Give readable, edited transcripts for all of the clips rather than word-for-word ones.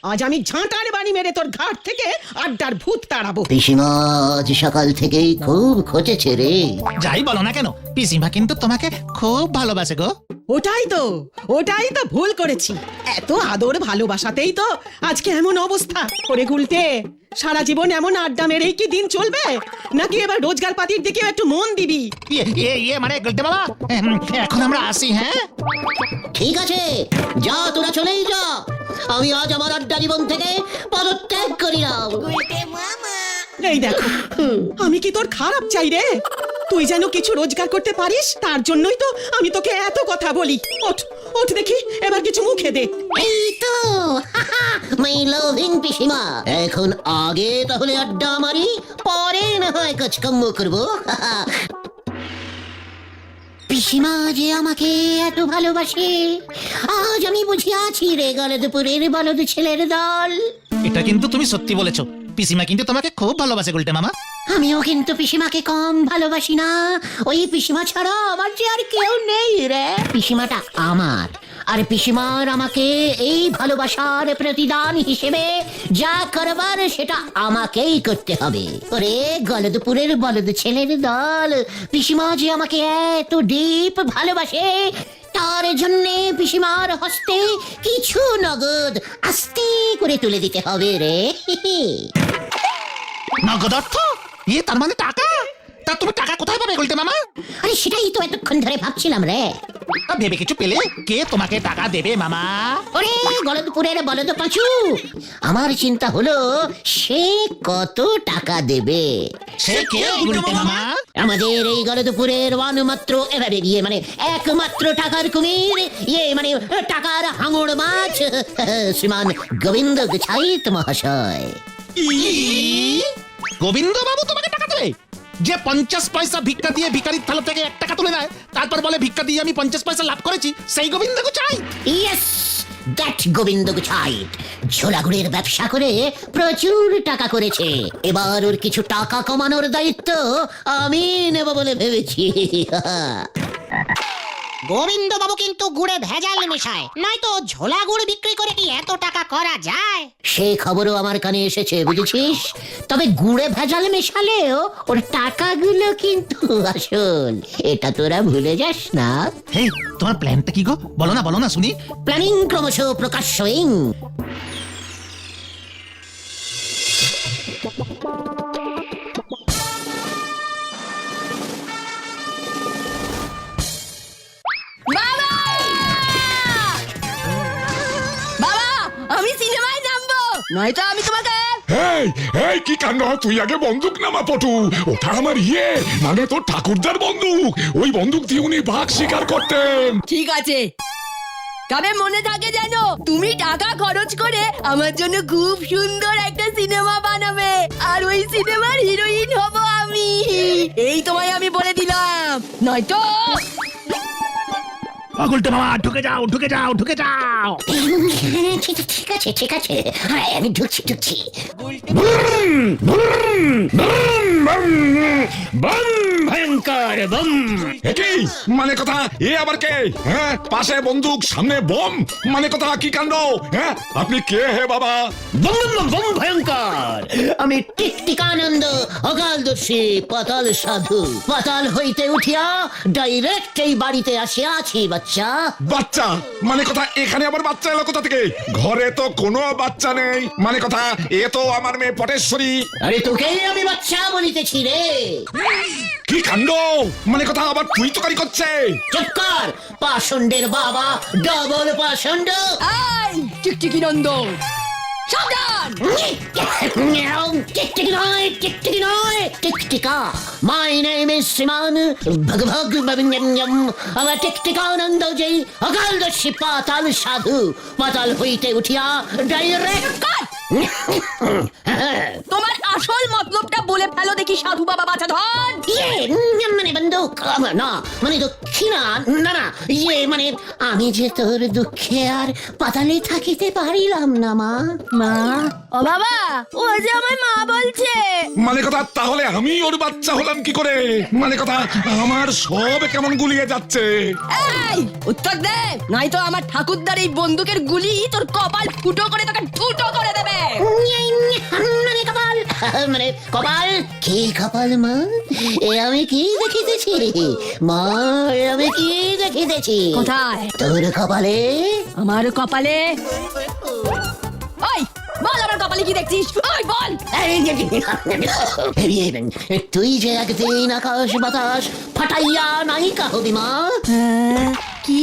আজ আমি ঝাঁটার বাড়ি মেরে তোর ঘাট থেকে আড্ডার ভূত তাড়াবো। পিসিমা আজ সকাল থেকেই খুব খচেছে রে। যাই বলো না কেন, পিসিমা কিন্তু তোমাকে খুব ভালোবাসে গো। ওটাই তো ভুল করেছি। এত আদর ভালোবাসাতেই তো আজকে এমন অবস্থা করে। গুলটে, সারা জীবন এমন আড্ডা মেরেই কি দিন চলবে, নাকি এবার রোজগার পাতির দিকে একটু মন দিবি? মানে গুলটে বাবা, এখন আমরা আসি। হ্যাঁ ঠিক আছে, যা তোরা চলেই যা। আমি আজ আমার আড্ডা জীবন থেকে পদত্যাগ করিলাম। এই দেখো, আমি কি তোর খারাপ চাই রে? তুই যেন কিছু রোজগার করতে পারিস, তার জন্যই তো আমি তোকে এত কথা বলি। ওঠ ওঠ দেখি, এবার কিছু মুখে দে। এই তো মাই লাভিং পিসিমা, এখন আগে তাহলে আড্ডা মারি, পরে না হয় কাজকর্ম করবো। পিসিমা যে আমাকে এত ভালোবাসে, আজ আমি বুঝিয়াছি রে গলদপুরের বলদ ছেলের দল। এটা কিন্তু তুমি সত্যি বলেছো, পিসিমা কিন্তু তোমাকে খুব ভালোবাসে গুলটে মামা। আমিও কিন্তু পিসিমাকে কম ভালোবাসি না। ওই পিসিমা ছাড়া আমার যে আর কেউ নেই রে। পিসিমাটা আমার, আর পিসিমার আমাকে এই ভালোবাসার প্রতিদান হিসেবে যা করবার সেটা আমাকেই করতে হবে। ওরে গলদপুরের বলদ ছেলের দল, পিসিমা যে আমাকে এত ডিপ ভালোবাসে, তার জন্যে পিসিমার হস্তে কিছু নগদ আস্তে করে তুলে দিতে হবে রে। নগদ অর্থ? তার মানে টাকা? তা তুমি টাকা কোথায় পাবে গুলটে মামা? আরে সেটাই তো এতক্ষণ ধরে ভাবছিলাম রে। ভেবে কিছু পেলে? কে তোমাকে টাকা দেবে মামা? ওরে গলদপুরের বলদ পাঁচু, আমার চিন্তা হলো সে কত টাকা দেবে। সে কে গুলটে মামা? আমাদের এই গলদপুরের একমাত্র মানে একমাত্র টাকার কুমির, মানে টাকার হাঙড় মাছ, শ্রীমান গোবিন্দ গোছাইত মহাশয়। গোবিন্দ বাবু তোমাকে টাকা দেবে? যে 50 পয়সা ভিক্ষা দিয়ে ভিখারির থালা থেকে 1 টাকা তুলে নেয়, তারপর বলে ভিক্ষা দিয়ে আমি 50 পয়সা লাভ করেছি, সেই গোবিন্দকে চাই? ইয়েস, দ্যাট গোবিন্দ গোছাইত ঝোলাগুড়ের ব্যবসা করে প্রচুর টাকা করেছে। এবার ওর কিছু টাকা কমানোর দায়িত্ব আমি নেব বলে ভেবেছি। গোবিন্দ বাবু কিন্তু গুড়ে ভেজাল মেশায়, নয়তো ঝোলা গুড় বিক্রি করে কি এত টাকা করা যায়? সে খবরও আমার কানে এসেছে, বুঝেছিস? তবে গুড়ে ভেজাল মেশালেও ওর টাকাগুলো কিন্তু আসল, এটা তোরা ভুলে যাস না। হেই, তোমার প্ল্যানটা কি গো? বলো না শুনি। প্ল্যানিং ক্রমশ প্রকাশ্যই। আমি সিনেমায় নামবো, নয়তো আমি তোমাকে। এই এই কি কাণ্ড! তুই আগে বন্দুক নামা পটু। ওটা আমার মানে তোর ঠাকুরদার বন্দুক। ওই বন্দুক দিয়ে উনি বাঘ শিকার করতেন। ঠিক আছে, তবে মনে থাকে যেন তুমি টাকা খরচ করে আমার জন্য খুব সুন্দর একটা সিনেমা বানাবে, আর ওই সিনেমার হিরোইন হব আমি। এই তোমায় আমি বলে দিলাম, নয়তো। গুলটে মামা, ঢুকে যাও। ঠিক আছে, হ্যাঁ আমি ঢুকছি। ভয়ঙ্কর বম! কি মানে কথা? এ আবার কে? হ্যাঁ, পাশে বন্দুক, সামনে বম, মানে কথা কি কাণ্ড? হ্যাঁ, আপনি কে হে বাবা? বম ভয়ঙ্কর, আমি টিকটিকানন্দ অকালদর্শী পাতাল সাধু। পাতাল হইতে উঠিয়া ডাইরেক্ট এই বাড়িতে আসিয়াছি বাচ্চা মানে কথা? এখানে আবার বাচ্চা এলো কোথা থেকে? ঘরে তো কোনো বাচ্চা নেই, মানে কথা এ তো আমার মেয়ে পটেশ্বরী। আরে তোকেই আমি বাচ্চা বলিতেছি রে। কি কাণ্ড! মানে কথা আবার তুই তোকারি করছে? চুপ কর, পাষণ্ডের বাবা, ডবল পাষণ্ড। এই টিকটিকি নন্দ, সাবধান! টিকটিকি নয়, টিকটিকা। মাই নেম ইজ শ্রীমান আমার টিকটিকানন্দ, যেই অকালদর্শী পাতাল সাধু। পাতাল হইতে উঠিয়া ডাইরেক্ট। তোমার আসল মতলবটা বলে ফেলো দেখি সাধু বাবা বাছাধন। মানে বন্দুক না, মানে দক্ষিণা না, মানে আমি যে তোর দুঃখে আর পাতালে থাকিতে পারিলাম না মা। মা? ও বাবা, ও যে আমার মা বলছে। মানে কথা তাহলে আমি ওর বাচ্চা হলাম কি করে? মানে কথা আমার সব কেমন গুলিয়ে যাচ্ছে। এই উত্তর দে, নয়তো আমার ঠাকুরদার এই বন্দুকের গুলি তোর কপাল ফুটো করে তোকে ঠুটো মানে কপাল, কি কপাল মা, এ আমি কি দেখিতেছি মা, এ আমি কি দেখিতেছি? কোথায়? তোর কপালে। আমার কপালে? ওই বল, আমার কপালে কি দেখছিস? ওই বল। তুই যে একদিন আকাশ বাতাস ফাটাইয়া নায়িকা হবি মা। কি?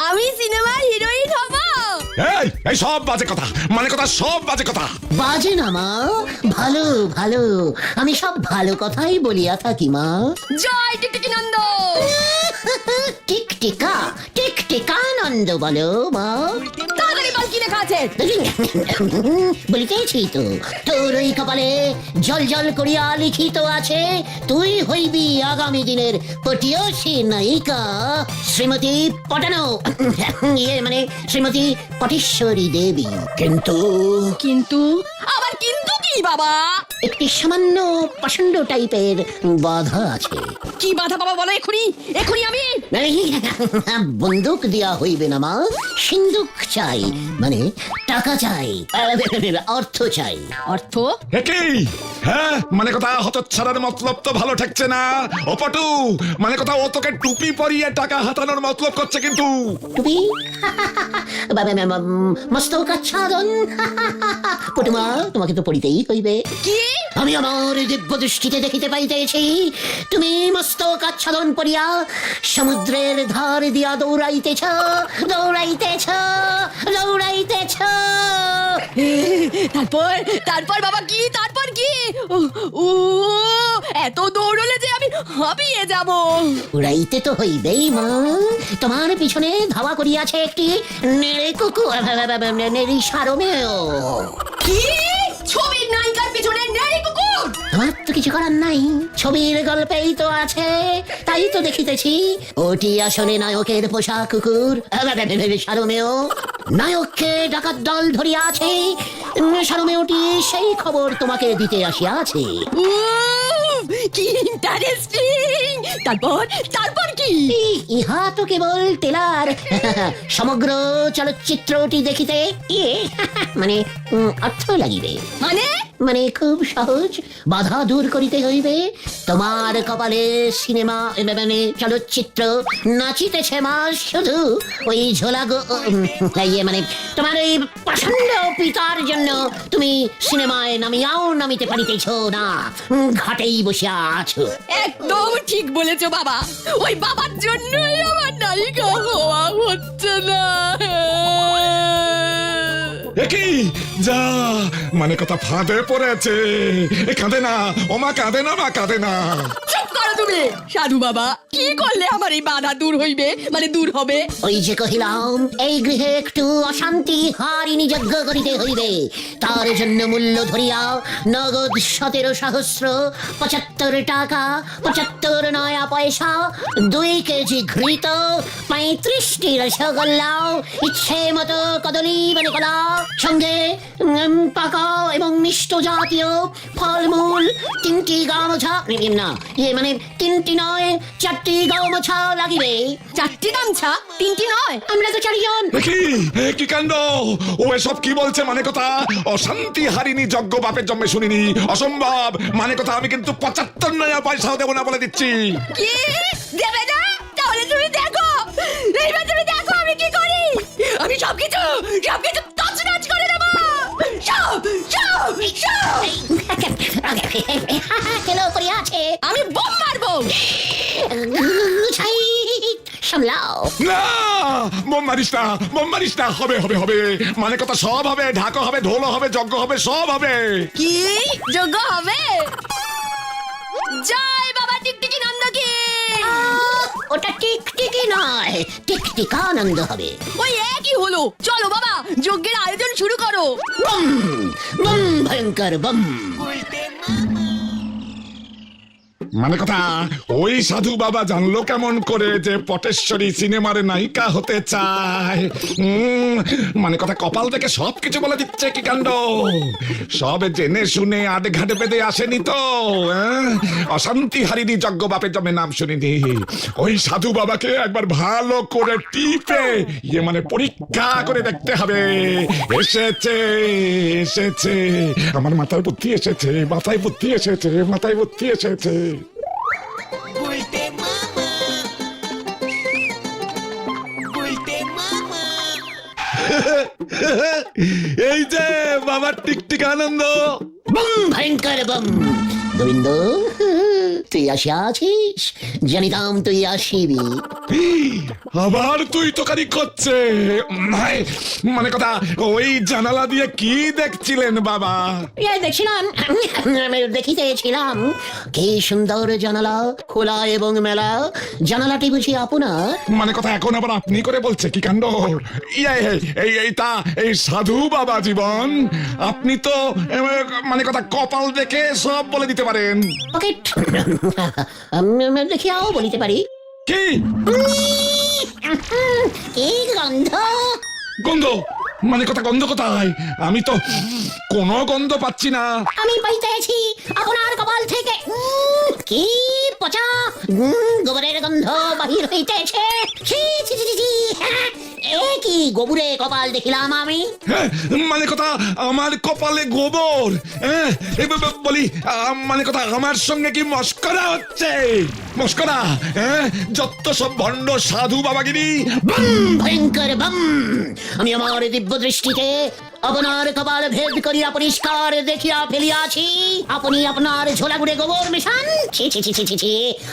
আমি সিনেমার হিরোইন হব? এই সব বাজে কথা, মানে কথা সব বাজে কথা। বাজে না মা, ভালো ভালো, আমি সব ভালো কথাই বলিয়া থাকি মা। জয় টিকটিকি নন্দ। টিকটিকা, টিকটিকানন্দ বলো মা। তাড়াতাড়ি বল কি লেখা আছে? বলিতেছি তো, তোর ওই কপালে জল জল করিয়া লিখিত আছে, তুই হইবি আগামী দিনের পটিয়সী নায়িকা শ্রীমতী পটানো, মানে শ্রীমতী পটেশ্বরী দেবী। কিন্তু কিন্তু আবার কিন্তু কি বাবা? একটি সামান্য পাষণ্ড টাইপের বাধা আছে। কি বাধা বাবা বলো এখনই, এখনই আমি। বন্দুক দেয়া হইবে না মা, সিন্দুক চাই, মানে টাকা চাই, অর্থ চাই। অর্থ? কি? হ্যাঁ, মানে কথা হতচ্ছাড়ার মতলব তো ভালো ঠেকছে না। ও পটু, মানে কথা ও তোকে টুপি পরিয়ে টাকা হাতানোর মতলব করছে কিন্তু। টুপি? মস্তক আচ্ছাদন? পটুমা, তোমাকে তো পড়িতেই হইবে। কি? আমি আমার দিব্য দৃষ্টিতে দেখিতে পাইতেছি, তুমি মস্তক আচ্ছাদন পরিয়া সমুদ্রের ধার দিয়া দৌড়াইতেছ, দৌড়াইতেছ, দৌড়াইতেছ। তারপর তারপর বাবা কি? তারপর কি? ও এত দৌড়লে যে আমি হাঁপিয়ে যাব। উড়াইতে তো হইবেই মা, তোমার পিছনে ধাওয়া করিয়াছে একটি নেড়ে কুকুর, নেড়ি সারমেয়। কি? ছবির নায়িকার পিছনে নেই কুকুর? আমার তো কিছু করার নাই, ছবির গল্পেই তো আছে, তাই তো দেখিতেছি। ওটি আসলে নায়কের পোষা কুকুর, সারমেয়। নায়ককে ডাকাত দল ধরিয়া আছে, সারমেয়টি সেই খবর তোমাকে দিতে আসিয়াছে। কি ইন্টারেস্টিং! তারপর তারপর কি? ইহা তো কেবল টেলার, সমগ্র চলচ্চিত্রটি দেখিতে মানে অর্থ লাগিবে। মানে? মানে খুব সহজ, বাধা দূর করিতে হইবে। তোমার কপালে সিনেমা, মানে চলচ্চিত্র নাচিতেছে মা, শুধু ওই ঝোলা মানে তোমার এই প্রচন্ড পিতার জন্য তুমি সিনেমায় নামিতে পারিতেছ না, ঘাটেই বসে আছো। একদম ঠিক বলেছো বাবা, ওই বাবার জন্যই আমার নায়িকা হওয়া হচ্ছে না। কি যা, মানে কথা ফাঁদে পড়েছে। কাঁদে না ও মা, কাঁদে না মা, কাঁদে না। চুপ করো তুমি সাধু বাবা, কি করলে আমার এই বাধা দূর হইবে, মানে দূর হবে? ওই যে কহিলাম, এই গৃহে একটু অশান্তি হারিনি যজ্ঞ করিতে হইবে। তার জন্য মূল্য ধরিয়া নগদ 17,775 টাকা 75 নয়া পয়সা, 2 কেজি ঘৃত, 35টি রসগোল্লা, ইচ্ছে মতো কদলী মানে কলা, সঙ্গে পাকা এবং মিষ্ট জাতীয় ফলমূল, 3টি গামছা, না মানে 3টি নয় 4টি গামছা লাগিবে। 4টি গামছা? 3টি নয়? আমরা তো 4 জন। কি কাণ্ড! ও এসব কি বলছে? মানে কথা অশান্তি হারিনি যজ্ঞ বাপের জন্মে শুনিনি, অসম্ভব। মানে কথা আমি কিন্তু 75 নয়া পয়সাও দেবো না বলে দিচ্ছি। কি দেবে না? তাহলে তুমি দেখো, এইবার তুমি দেখো আমি কি করি। আমি সবকিছু তছনছ করে দেবো। সব সব সব কেন করে আছে? আমি বোম মারবো। ছাই সামলাও। না, বোম মারিস না, বোম মারিস না। হবে হবে হবে, মানে কথা সব হবে, ঢাকা হবে, ঢোল হবে, যজ্ঞ হবে, সব হবে। কি যোগ্য হবে? জয় বাবা টিকটিকি নন্দ কি? ওটা টিকটিকি নয়, টিকটিকানন্দ হবে। ওই একই হলো। চলো বাবা, যজ্ঞের আয়োজন শুরু করো। বম বম ভয়ঙ্কর বম। মানে কথা ওই সাধু বাবা জানলো কেমন করে যে পটেশ্বরী সিনেমার নায়িকা হতে চায়? মানে কথা কপাল থেকে সবকিছু বলে দিচ্ছে, কি কাণ্ড! সব জেনে শুনে আধে ঘাটে বেঁধে আসেনি তো? অশান্তি হারিনি যজ্ঞ বাপের জমে নাম শুনিনি। ওই সাধু বাবাকে একবার ভালো করে টিপে মানে পরীক্ষা করে দেখতে হবে। এসেছে এসেছে, আমার মাথায় বুদ্ধি এসেছে, মাথায় বুদ্ধি এসেছে, মাথায় বুদ্ধি এসেছে। এই যে বাবার টিকটিক আনন্দ। বম ভয়ঙ্কর বম। গোবিন্দ, তুই আসিয়া আছিস, জানিতাম তুই আসিবি। আবার তুই তোকারি করছে। মানে কথা ওই জানালা দিয়ে কি দেখছিলেন বাবা? দেখছিলাম, দেখিতেছিলাম কি সুন্দর জানালা, খোলা এবং মেলা। জানালাটি বুঝি আপনার? মানে কথা এখন আবার আপনি করে বলছে, কি কাণ্ড! এই সাধু বাবা জীবন, আপনি তো মানে কথা কপাল দেখে সব বলে দিতে পারেন। পকেট দেখিয়াও বলিতে পারি। কি কি গন্ধ! গন্ধ? মানে কথা গন্ধ কোথায়? আমি তো কোনো গন্ধ পাচ্ছি না। আমি পাইতেছি আপনার কপাল থেকে। কি পচা গোবরের গন্ধ বাহির হইতেছে। ছি, ছি, ছি, ছি, ছি। হ্যাঁ, এ কি গোবরে কপাল দেখিলাম আমি। হ্যাঁ, মানে কথা আমার কপালে গোবর? বলি মানে কথা আমার সঙ্গে কি মস্করা হচ্ছে? মস্করা? যত সব ভণ্ড সাধু বাবাগিরি। বম ভয়ঙ্কর বম। আমি আমার দিব্য দৃষ্টিতে আপনার কপাল ভেদ করিয়া পরিষ্কার দেখিয়া ফেলিয়াছি। আপনি আপনার ঝোলা গুড়ে গোবর মেশান। ছি ছি ছি ছি ছি ছি।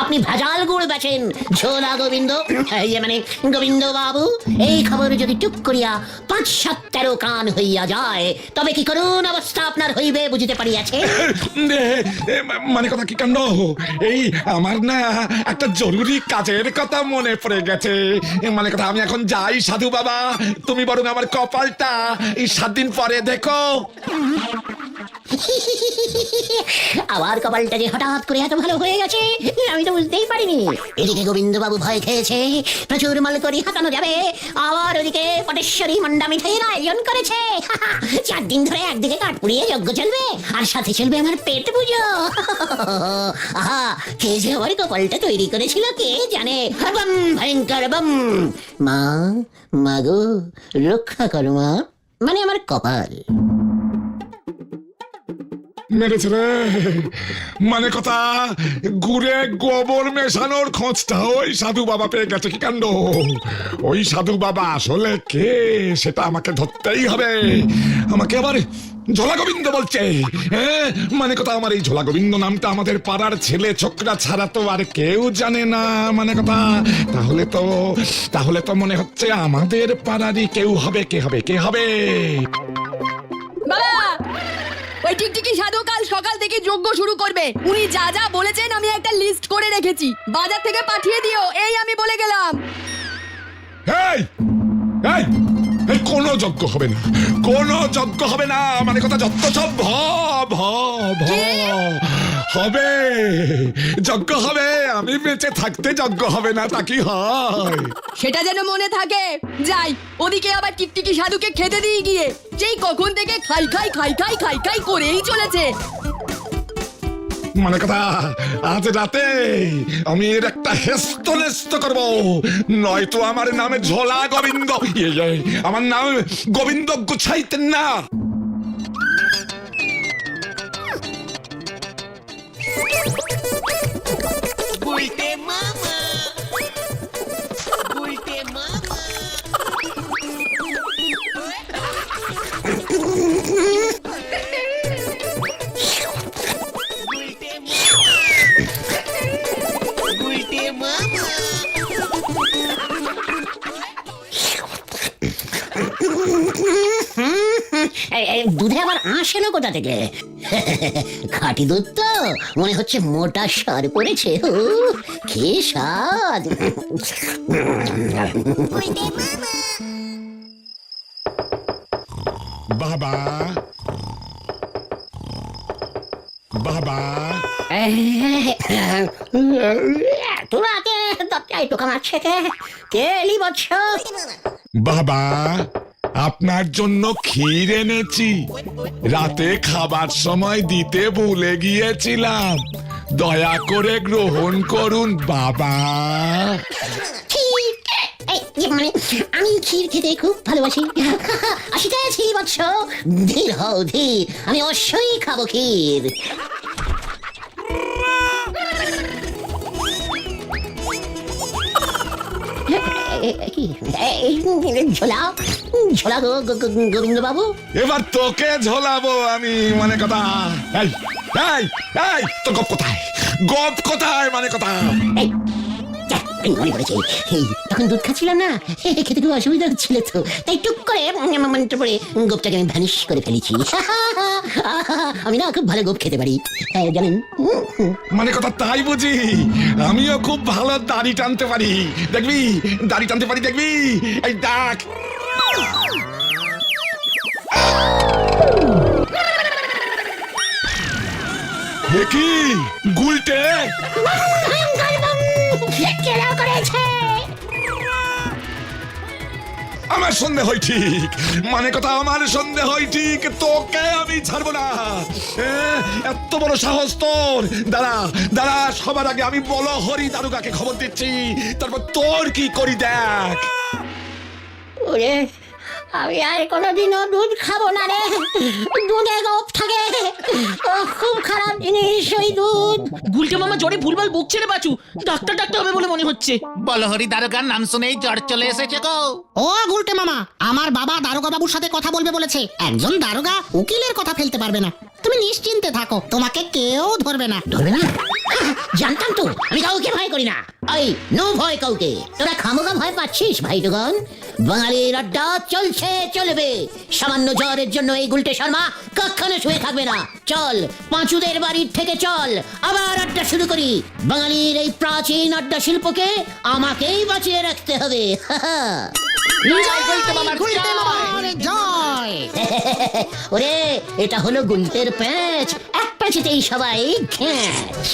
আপনি ভেজাল গুড় বেচেন। ঝোলা গোবিন্দ, মানে গোবিন্দ বাবু, এই খবর যদি টুক করিয়া ৫-৭-১৩ কান হইয়া যায়, তবে কি করুন অবস্থা আপনার হইবে বুঝিতে পারিয়াছে। মানে কথা কি কাণ্ড! এই আমার না একটা জরুরি কাজের কথা মনে পড়ে গেছে। মানে কথা আমি এখন যাই সাধু বাবা, তুমি বরং আমার কপালটা এই ৭ দিন পরে দেখো। আবার কপালটা যে হঠাৎ করে এত ভালো হয়ে গেছে আমি তো বুঝতেই পারিনি। এদিকে গোবিন্দ বাবু ভয় খেয়েছে প্রচুর মালকড়ি হাতানো যাবে, আবার ওদিকে পটেশ্বরী মন্ডা মিঠাইয়ের আয়োজন করেছে। ৪ দিন ধরে একদিকে কাঠ পুড়িয়ে যজ্ঞ চলবে, আর সাথে চলবে আমার পেট পুজো। আহা, কে যে আমার কপালটা তৈরি করেছিল কে জানে। বম ভয়ঙ্কর বম। মা, মাগো রক্ষা করো মা, মানে আমার কপাল। মেরেছে রে। মানে কথা গুড়ে গোবর মেশানোর খোঁজটা ওই সাধু বাবা পেয়ে গেছে, কি কাণ্ড! ওই সাধু বাবা আসলে কে সেটা আমাকে ধরতেই হবে। আমাকে আবার ঝোলা গোবিন্দ বলছে। মানে কথা আমার এই ঝোলা গোবিন্দ নামটা আমাদের পাড়ার ছেলে ছোকরা ছাড়া তো আর কেউ জানে না। মানে কথা তাহলে তো মনে হচ্ছে আমাদের পাড়ারই কেউ হবে। কে হবে? কে হবে? বাবা, ওই টিকটিকি সাধু কাল সকাল থেকে যজ্ঞ শুরু করবে। উনি যা যা বলেছেন আমি একটা লিস্ট করে রেখেছি, বাজার থেকে পাঠিয়ে দিও, এই আমি বলে গেলাম। এই এই এই কোনো যজ্ঞ হবে না, কোনো যজ্ঞ হবে না। মানে কথা যত সব হবে, যজ্ঞ হবে। আমি বেঁচে থাকতে যজ্ঞ হবে না, তা কি হয়? সেটা যেন মনে থাকে। যাই, ওদিকে আবার টিকটিকি সাধুকে খেতে দিয়ে গিয়ে যেই কখন থেকে খাই খাই খাই খাই খাই খাই করেই চলেছে। মানে কথা আজ রাতে আমি এর একটা হেস্তনেস্ত করব, নয়তো আমার নামে ঝোলা গোবিন্দ, আমার নাম গোবিন্দ গুছাইতেন না। দুধে আবার আঁশ এলো কোথা থেকে? খাঁটি দুধ তো, মনে হচ্ছে মোটা সার পড়েছে। কি স্বাদ! বাবা, বাবা, এত রাতে দরজায় টোকা মারছে কে এলি বৎস? বাবা আপনার জন্য ক্ষীর এনেছি, রাতে খাবার সময় দিতে ভুলে গিয়েছিলাম, দয়া করে গ্রহণ করুন বাবা। মানে আমি ক্ষীর খেতে খুব ভালোবাসি। আসিতেছি বৎস, ধীর হও ধীর, আমি অবশ্যই খাবো ক্ষীর। ঝোলা ঝোলা গোবিন্দ বাবু, এবার তোকে ঝোলাবো আমি, মানে কথা। এই এই এই তো গপ কোথায়, গপ কোথায়, মানে কথা। মনে পড়েছে, তখন দুধ খাচ্ছিলাম না, খেতে খুব অসুবিধা হচ্ছিল, তো তাই টুক করে মনটা পড়ে গোপটাকে আমি ভ্যানিশ করে ফেলেছি। আমি না খুব ভালো গোপ খেতে পারি, জানেন। মানে কথা তাই বুঝি, আমিও খুব ভালো দাড়ি টানতে পারি, দেখবি দাড়ি টানতে পারি, দেখবি এই দেখ। কি গুলটে আমার সন্দেহ হয় ঠিক, মানে কথা আমার সন্দেহ হয় ঠিক, তোকে আমি ছাড়বো না। এত বড় সাহস তোর! দাঁড়া দাঁড়া, সবার আগে আমি বলো হরি দারুগাকে খবর দিচ্ছি, তারপর তোর কি করি দেখ। ওরে, আমি আর কোনোদিনও দুধ খাবো না রে, দুধে গোপ থাকে, খুব খারাপ জিনিস ওই দুধ। গুলটে মামা জ্বরে ভুলভাল বকছে রে বাচু, ডাক্তার ডাক্তার হবে বলে মনে হচ্ছে। বলহরি দারোগার নাম শুনেই জ্বর চলে এসেছে গো। ও গুলটে মামা, আমার বাবা দারোগা বাবুর সাথে কথা বলবে বলেছে। একজন দারোগা উকিলের কথা ফেলতে পারবে না, তুমি নিশ্চিন্তে থাকো, তোমাকে কেউ ধরবে না। ধরবে না? জানতাম তো, আমি কাউকে ভয় করি না। ওই নো ভয় কাউকে, তোরা খামোগা ভয় পাচ্ছিস ভাইটুগন। বাঙালির আড্ডা চলছে চলবে, সামান্য জ্বরের জন্য এই গুলটে শর্মা কখনো শুয়ে থাকবে না। চল পাঁচুদের বাড়ির থেকে চল, আবার আড্ডা শুরু করি। বাঙালির এই প্রাচীন আড্ডা শিল্পকে আমাকেই বাঁচিয়ে রাখতে হবে। জয়! ওরে, এটা হলো গুলটের প্যাঁচ, এক প্যাঁচেতেই সবাই ঘ্যাঁচ।